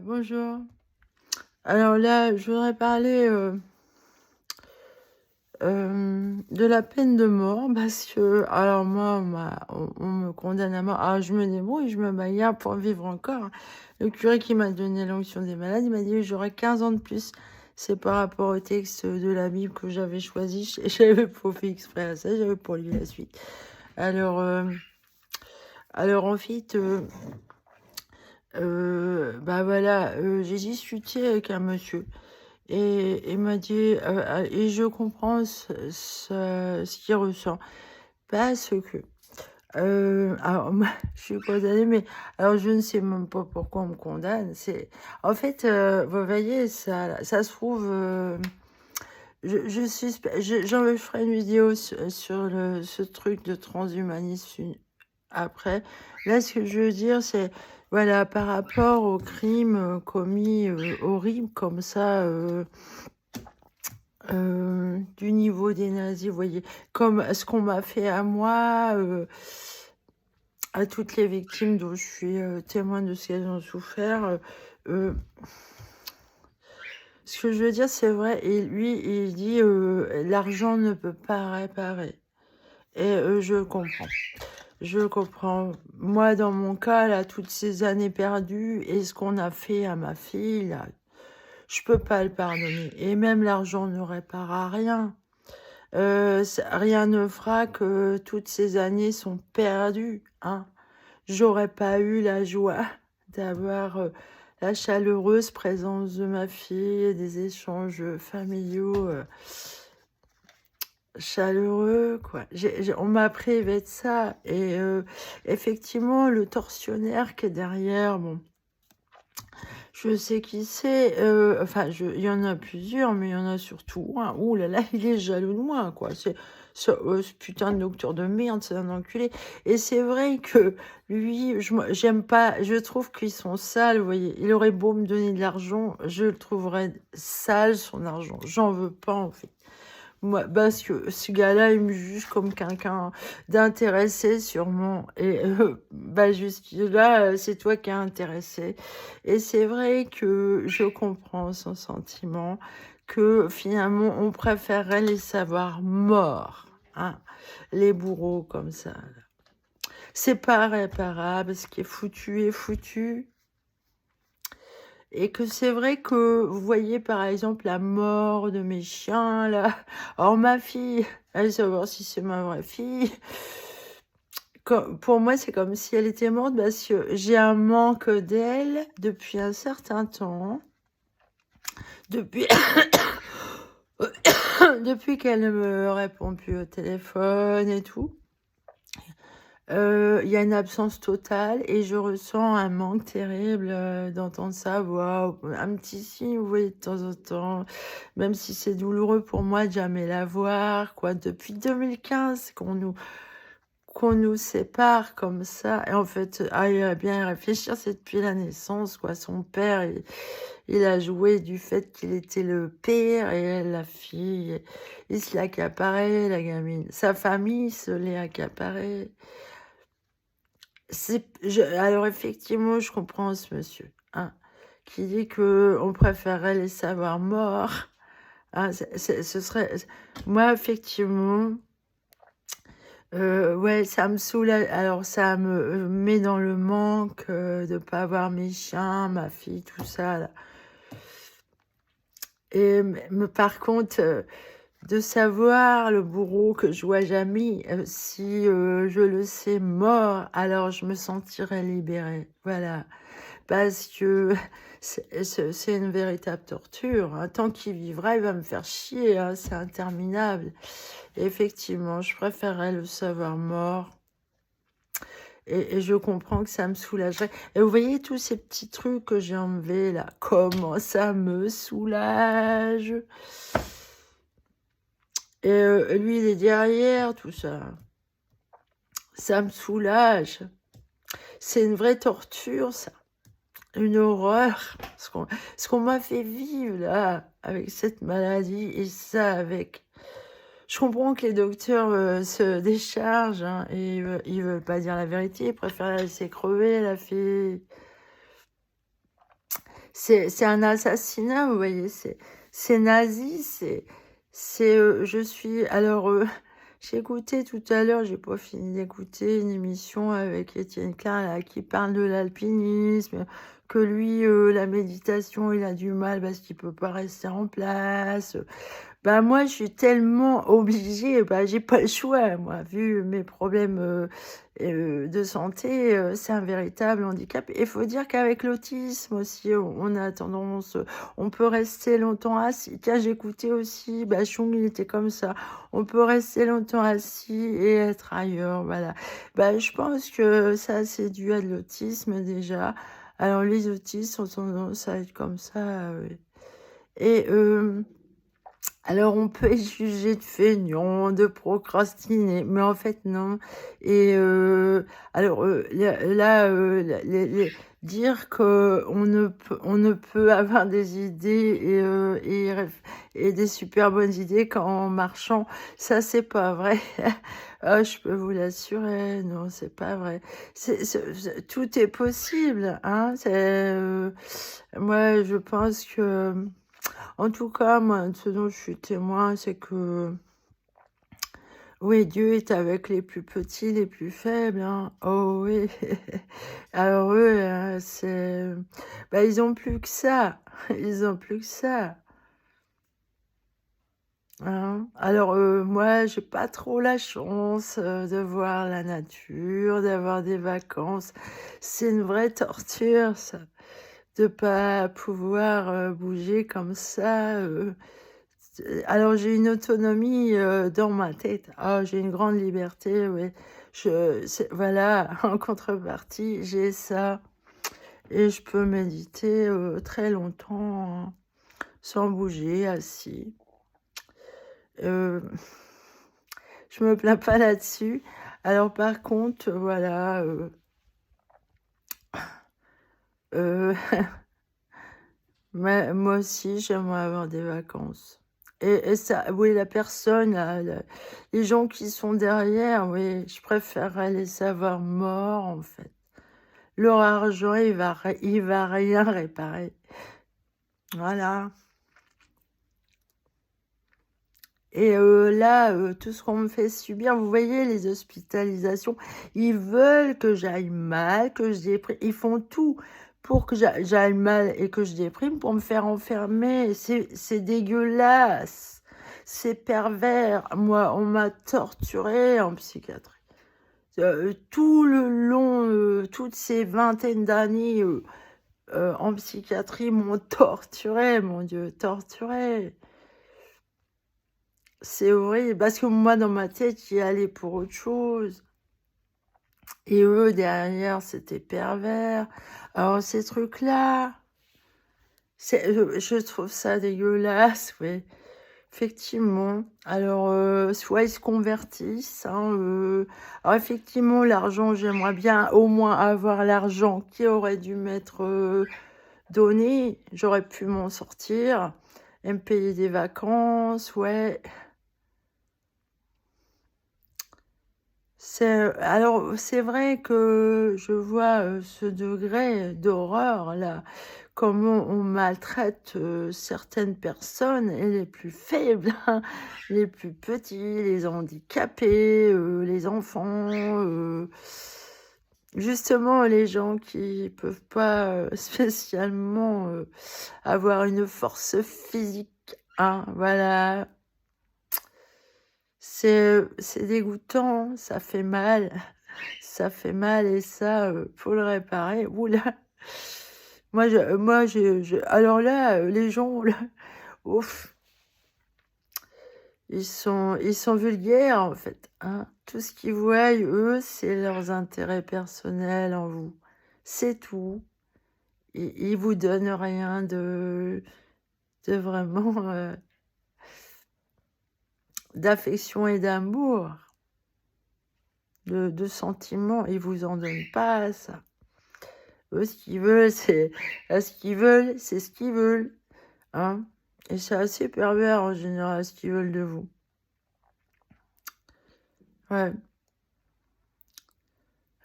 Bonjour. Alors là, je voudrais parler de la peine de mort parce que, alors moi, on me condamne à mort. Alors je me débrouille, je me bagarre pour vivre encore, hein. Le curé qui m'a donné l'onction des malades, il m'a dit j'aurai 15 ans de plus. C'est par rapport au texte de la Bible que j'avais choisi. J'avais pas fait exprès à ça, j'avais pas lu la suite. Alors, en fait, bah voilà, j'ai discuté avec un monsieur. Et il m'a dit, et je comprends ce qu'il ressent. Parce que, alors moi, je suis condamnée, mais alors je ne sais même pas pourquoi on me condamne. C'est, en fait, vous voyez, ça se trouve, je ferai une vidéo sur ce truc de transhumanisme après. Là, ce que je veux dire, c'est, voilà, par rapport aux crimes commis horribles comme ça, du niveau des nazis, vous voyez, comme ce qu'on m'a fait à moi, à toutes les victimes dont je suis témoin de ce qu'elles ont souffert. Euh, ce que je veux dire, c'est vrai, et lui, il dit l'argent ne peut pas réparer. Et je comprends. Je comprends. Moi, dans mon cas, là, toutes ces années perdues et ce qu'on a fait à ma fille, là, je peux pas le pardonner. Et même l'argent ne répare rien. Rien ne fera que toutes ces années sont perdues, hein. J'aurais pas eu la joie d'avoir la chaleureuse présence de ma fille et des échanges familiaux chaleureux, quoi. On m'a privé de ça. Et effectivement, le tortionnaire qui est derrière, bon, je sais qui c'est. Enfin, il y en a plusieurs, mais il y en a surtout un. Ouh là là, il est jaloux de moi, quoi. Ce putain de docteur de merde, c'est un enculé. Et c'est vrai que lui, j'aime pas. Je trouve qu'ils sont sales, vous voyez. Il aurait beau me donner de l'argent, je le trouverais sale, son argent. J'en veux pas, en fait. Moi, parce que ce gars-là, il me juge comme quelqu'un d'intéressé, sûrement. Et bah, jusque-là, c'est toi qui es intéressé. Et c'est vrai que je comprends son sentiment, que finalement, on préférerait les savoir morts, hein, les bourreaux comme ça. C'est pas réparable, ce qui est foutu est foutu. Et que c'est vrai que, vous voyez, par exemple, la mort de mes chiens, là. Or, ma fille, allez savoir si c'est ma vraie fille. Pour moi, c'est comme si elle était morte parce que j'ai un manque d'elle depuis un certain temps. Depuis, depuis qu'elle ne me répond plus au téléphone et tout. Il y a une absence totale et je ressens un manque terrible d'entendre sa voix, un petit signe, vous voyez, de temps en temps, même si c'est douloureux pour moi de jamais la voir, quoi. Depuis 2015 qu'on nous sépare comme ça. Et en fait, il a bien y réfléchir, c'est depuis la naissance, quoi. Son père, il a joué du fait qu'il était le père et elle la fille. Il se l'accaparait, la gamine. Sa famille se l'est accaparée. Alors effectivement, je comprends ce monsieur, hein, qui dit que on préférerait les savoir morts. Hein, ce serait, moi effectivement, ouais, ça me soulage. Alors ça me met dans le manque de pas avoir mes chiens, ma fille, tout ça là. Et par contre, de savoir le bourreau que je vois jamais, si je le sais mort, alors je me sentirais libérée. Voilà. Parce que c'est une véritable torture, hein. Tant qu'il vivra, il va me faire chier, hein. C'est interminable. Et effectivement, je préférerais le savoir mort. Et je comprends que ça me soulagerait. Et vous voyez tous ces petits trucs que j'ai enlevés là, comment ça me soulage. Et lui, il est derrière, tout ça. Ça me soulage. C'est une vraie torture, ça. Une horreur. Ce qu'on m'a fait vivre, là, avec cette maladie, et ça avec... Je comprends que les docteurs se déchargent, hein, et ils veulent pas dire la vérité, ils préfèrent la laisser crever, la fille. c'est un assassinat, vous voyez, c'est nazi, je suis, alors, j'ai écouté tout à l'heure, j'ai pas fini d'écouter une émission avec Étienne Klein, là, qui parle de l'alpinisme, que lui, la méditation, il a du mal parce qu'il peut pas rester en place. Bah, moi, je suis tellement obligée, bah, j'ai pas le choix, moi, vu mes problèmes, de santé, c'est un véritable handicap. Et il faut dire qu'avec l'autisme aussi, on a tendance, on peut rester longtemps assis. Tiens, j'écoutais aussi, bah, Chung, il était comme ça. On peut rester longtemps assis et être ailleurs, voilà. Bah, je pense que ça, c'est dû à de l'autisme déjà. Alors les autistes ont tendance à être comme ça, oui. Et alors, on peut être jugé de feignant, de procrastiner, mais en fait, non. Et alors, dire on ne peut avoir des idées et des super bonnes idées qu'en marchant, ça, c'est pas vrai. Ah, je peux vous l'assurer, non, c'est pas vrai. Tout est possible, hein. Moi, je pense que en tout cas, moi, ce dont je suis témoin, c'est que oui, Dieu est avec les plus petits, les plus faibles, hein. Oh oui. Alors eux, bah, ils ont plus que ça. Ils ont plus que ça. Hein. Alors moi, j'ai pas trop la chance de voir la nature, d'avoir des vacances. C'est une vraie torture, ça, de pas pouvoir bouger comme ça. Alors j'ai une autonomie, dans ma tête. Ah, j'ai une grande liberté, oui. Voilà, en contrepartie, j'ai ça et je peux méditer, très longtemps, hein, sans bouger, assis. Heu, je me plains pas là-dessus. Alors par contre, voilà, heu, moi aussi, j'aimerais avoir des vacances et ça oui, la personne, les gens qui sont derrière, oui, je préférerais les savoir morts, en fait. Leur argent, il va rien réparer. Voilà. Et là, tout ce qu'on me fait subir, vous voyez les hospitalisations, ils veulent que j'aille mal, que je déprime. Ils font tout pour que j'aille mal et que je déprime pour me faire enfermer. C'est dégueulasse, c'est pervers. Moi, on m'a torturée en psychiatrie. Tout le long, toutes ces vingtaines d'années, en psychiatrie m'ont torturée, mon Dieu, torturée. C'est horrible parce que moi, dans ma tête, j'y allais pour autre chose et eux, derrière, c'était pervers. Alors ces trucs-là, je trouve ça dégueulasse, oui, effectivement. Alors, soit ils se convertissent, hein, alors effectivement, l'argent, j'aimerais bien au moins avoir l'argent qui aurait dû m'être, donné. J'aurais pu m'en sortir et me payer des vacances, ouais. Alors, c'est vrai que je vois, ce degré d'horreur là, comment on maltraite, certaines personnes et les plus faibles, hein, les plus petits, les handicapés, les enfants, justement les gens qui peuvent pas, spécialement, avoir une force physique, hein, voilà. C'est dégoûtant, ça fait mal. Ça fait mal et ça, faut le réparer. Ouh là! Moi, alors là, les gens là, ouf, ils sont vulgaires, en fait, hein. Tout ce qu'ils voient, eux, c'est leurs intérêts personnels en vous. C'est tout. Ils vous donnent rien de vraiment, d'affection et d'amour, de sentiments. Ils vous en donnent pas, ça. Eux, ce qu'ils veulent, c'est ce qu'ils veulent, hein. Et c'est assez pervers en général ce qu'ils veulent de vous. Ouais,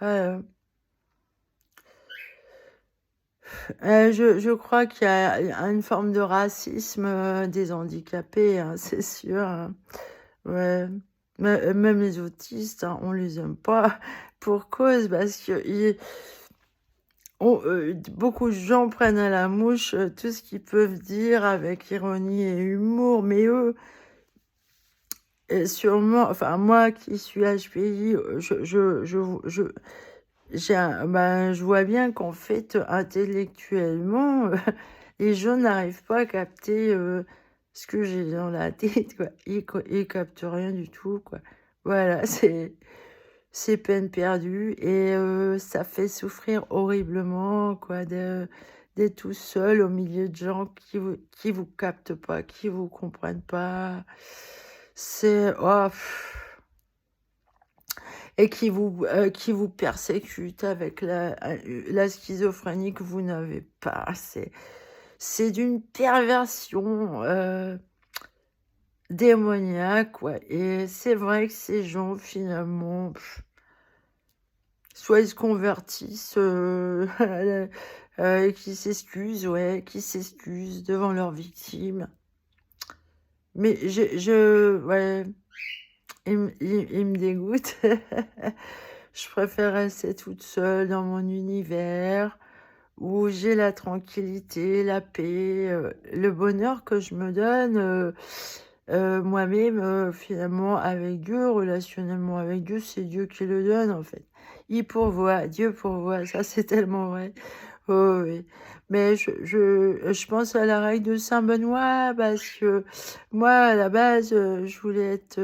ouais, Je crois qu'il y a une forme de racisme, des handicapés, hein, c'est sûr, hein. Ouais. Même les autistes, hein, on les aime pas pour cause parce qu'ils beaucoup de gens prennent à la mouche, tout ce qu'ils peuvent dire avec ironie et humour, mais eux et sûrement enfin moi qui suis HPI, je vois bien qu'en fait, intellectuellement, les gens n'arrivent pas à capter, ce que j'ai dans la tête, quoi. Ils captent rien du tout, quoi. Voilà, c'est peine perdue et ça fait souffrir horriblement, quoi, d'être tout seul au milieu de gens qui vous captent pas, qui vous comprennent pas. C'est oh et qui vous persécute avec la schizophrénie que vous n'avez pas. C'est d'une perversion, démoniaque, ouais et c'est vrai que ces gens finalement, soit ils se convertissent, et qui s'excusent, ouais, qui s'excusent devant leurs victimes. Mais ouais, ils me dégoûtent. Je préfère rester toute seule dans mon univers où j'ai la tranquillité, la paix, le bonheur que je me donne, moi-même, finalement avec Dieu, relationnellement avec Dieu, c'est Dieu qui le donne, en fait. Il pourvoit, Dieu pourvoit, ça c'est tellement vrai. Oh oui, mais je pense à la règle de saint Benoît parce que moi, à la base, je voulais être,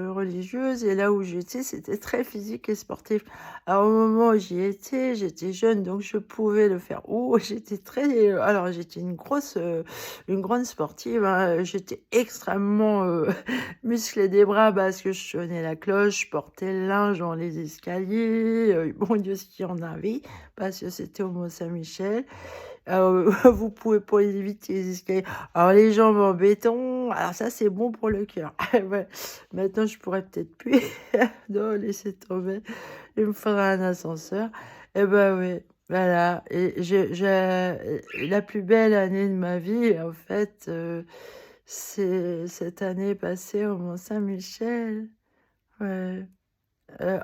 religieuse et là où j'étais, c'était très physique et sportif. Alors au moment où j'y étais, j'étais jeune, donc je pouvais le faire. Oh, j'étais très alors j'étais une grande sportive, hein, j'étais extrêmement, musclée des bras parce que je sonnais la cloche, je portais le linge dans les escaliers, bon Dieu, ce qu'il y en avait parce que c'était au Mont-Saint-Michel. Vous pouvez pas éviter les escaliers. Alors les jambes en béton, alors ça c'est bon pour le cœur. Ouais. Maintenant je pourrais peut-être plus. Non, laissez tomber. Il me faudra un ascenseur. Et ben oui, voilà. Et la plus belle année de ma vie, en fait, c'est cette année passée au Mont-Saint-Michel. Ouais.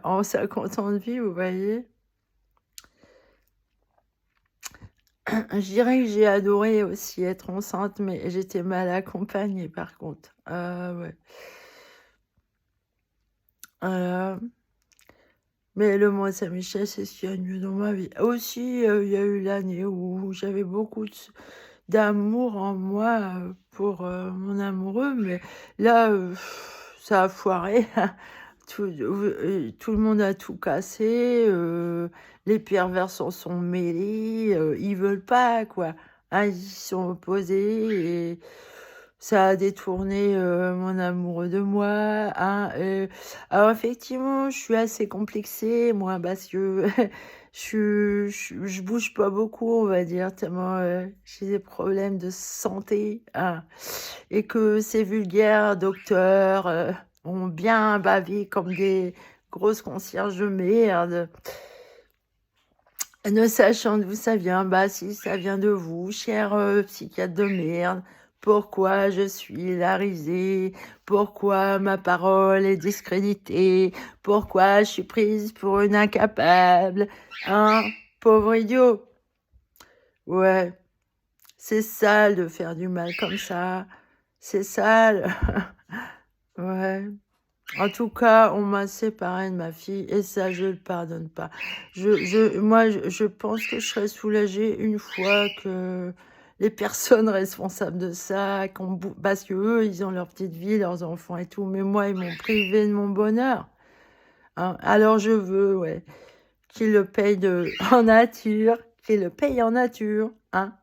En 50 ans de vie, vous voyez. Je dirais que j'ai adoré aussi être enceinte, mais j'étais mal accompagnée par contre. Ah ouais. Mais le Mont Saint-Michel, c'est ce qu'il y a de mieux dans ma vie. Aussi, il y a eu l'année où j'avais beaucoup d'amour en moi pour mon amoureux, mais là, ça a foiré. Tout le monde a tout cassé, les pervers s'en sont mêlés, ils veulent pas, quoi. Hein, ils s'y sont opposés et ça a détourné mon amoureux de moi. Hein, alors effectivement, je suis assez complexée, moi, parce que je bouge pas beaucoup, on va dire, tellement j'ai des problèmes de santé. Hein, et que ces vulgaires docteurs ont bien bavé comme des grosses concierges de merde, ne sachant d'où ça vient. Bah si, ça vient de vous, cher psychiatre de merde. Pourquoi je suis la risée? Pourquoi ma parole est discréditée? Pourquoi je suis prise pour une incapable? Hein? Pauvre idiot. Ouais, c'est sale de faire du mal comme ça. C'est sale. Ouais. En tout cas, on m'a séparée de ma fille et ça, je le pardonne pas. Moi, je pense que je serais soulagée une fois que les personnes responsables de ça, parce que eux, ils ont leur petite vie, leurs enfants et tout, mais moi, ils m'ont privé de mon bonheur. Hein. Alors, je veux, ouais, qu'ils le payent en nature, qu'ils le payent en nature, hein,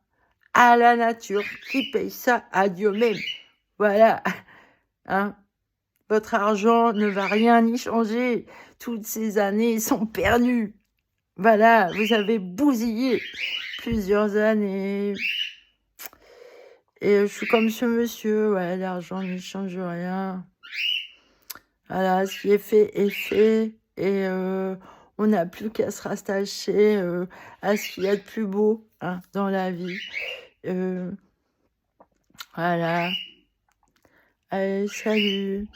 à la nature, qui paye ça à Dieu même. Voilà, hein. Votre argent ne va rien y changer. Toutes ces années sont perdues. Voilà, vous avez bousillé plusieurs années. Et je suis comme ce monsieur, ouais, l'argent n'y change rien. Voilà, ce qui est fait est fait. Et on n'a plus qu'à se rattacher à ce qu'il y a de plus beau hein, dans la vie. Voilà. Allez, salut.